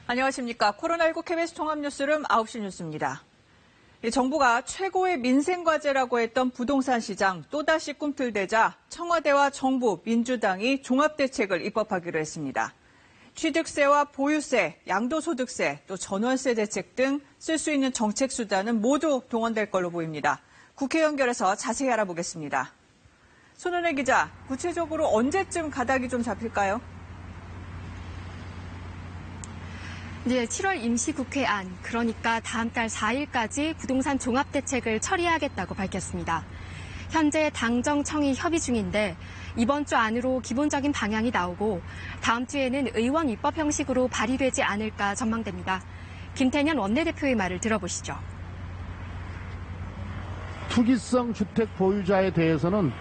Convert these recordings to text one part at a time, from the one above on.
안녕하십니까. 코로나19 KBS 종합뉴스룸 9시 뉴스입니다. 정부가 최고의 민생과제라고 했던 부동산 시장 또다시 꿈틀대자 청와대와 정부, 민주당이 종합대책을 입법하기로 했습니다. 취득세와 보유세, 양도소득세, 또 전월세 대책 등 쓸 수 있는 정책 수단은 모두 동원될 걸로 보입니다. 국회 연결해서 자세히 알아보겠습니다. 손은혜 기자, 구체적으로 언제쯤 가닥이 좀 잡힐까요? 네, 7월 임시국회안, 그러니까 다음 달 4일까지 부동산 종합대책을 처리하겠다고 밝혔습니다. 현재 당정청의 협의 중인데 이번 주 안으로 기본적인 방향이 나오고 다음 주에는 의원 입법 형식으로 발의되지 않을까 전망됩니다. 김태년 원내대표의 말을 들어보시죠. 투기성 주택 보유자에 대해서는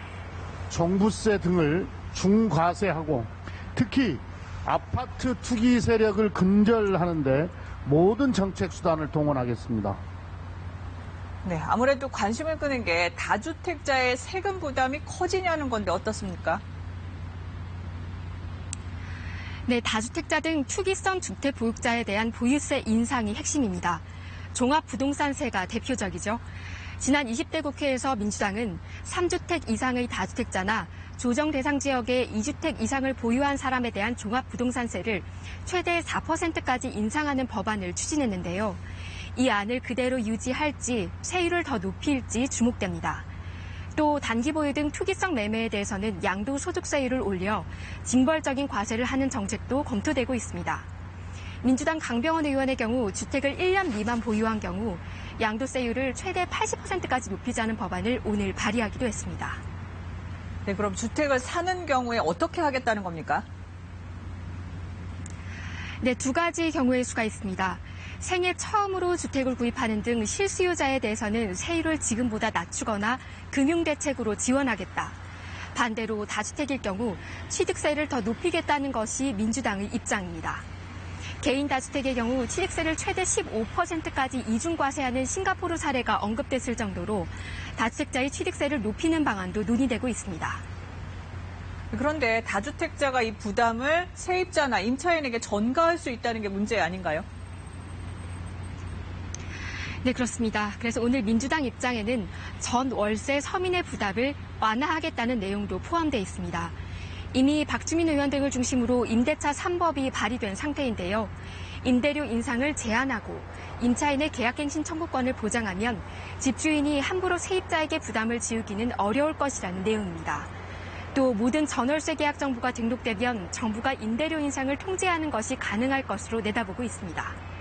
종부세 등을 중과세하고 특히 아파트 투기 세력을 근절하는데 모든 정책 수단을 동원하겠습니다. 네, 아무래도 관심을 끄는 게 다주택자의 세금 부담이 커지냐는 건데 어떻습니까? 네, 다주택자 등 투기성 주택 보유자에 대한 보유세 인상이 핵심입니다. 종합부동산세가 대표적이죠. 지난 20대 국회에서 민주당은 3주택 이상의 다주택자나 조정 대상 지역에 2주택 이상을 보유한 사람에 대한 종합부동산세를 최대 4%까지 인상하는 법안을 추진했는데요. 이 안을 그대로 유지할지 세율을 더 높일지 주목됩니다. 또 단기 보유 등 투기성 매매에 대해서는 양도소득세율을 올려 징벌적인 과세를 하는 정책도 검토되고 있습니다. 민주당 강병원 의원의 경우 주택을 1년 미만 보유한 경우 양도세율을 최대 80%까지 높이자는 법안을 오늘 발의하기도 했습니다. 네, 그럼 주택을 사는 경우에 어떻게 하겠다는 겁니까? 네, 두 가지 경우의 수가 있습니다. 생애 처음으로 주택을 구입하는 등 실수요자에 대해서는 세율을 지금보다 낮추거나 금융대책으로 지원하겠다. 반대로 다주택일 경우 취득세를 더 높이겠다는 것이 민주당의 입장입니다. 개인 다주택의 경우 취득세를 최대 15%까지 이중과세하는 싱가포르 사례가 언급됐을 정도로 다주택자의 취득세를 높이는 방안도 논의되고 있습니다. 그런데 다주택자가 이 부담을 세입자나 임차인에게 전가할 수 있다는 게 문제 아닌가요? 네, 그렇습니다. 그래서 오늘 민주당 입장에는 전 월세 서민의 부담을 완화하겠다는 내용도 포함되어 있습니다. 이미 박주민 의원 등을 중심으로 임대차 3법이 발의된 상태인데요. 임대료 인상을 제한하고 임차인의 계약갱신 청구권을 보장하면 집주인이 함부로 세입자에게 부담을 지우기는 어려울 것이라는 내용입니다. 또 모든 전월세 계약 정보가 등록되면 정부가 임대료 인상을 통제하는 것이 가능할 것으로 내다보고 있습니다.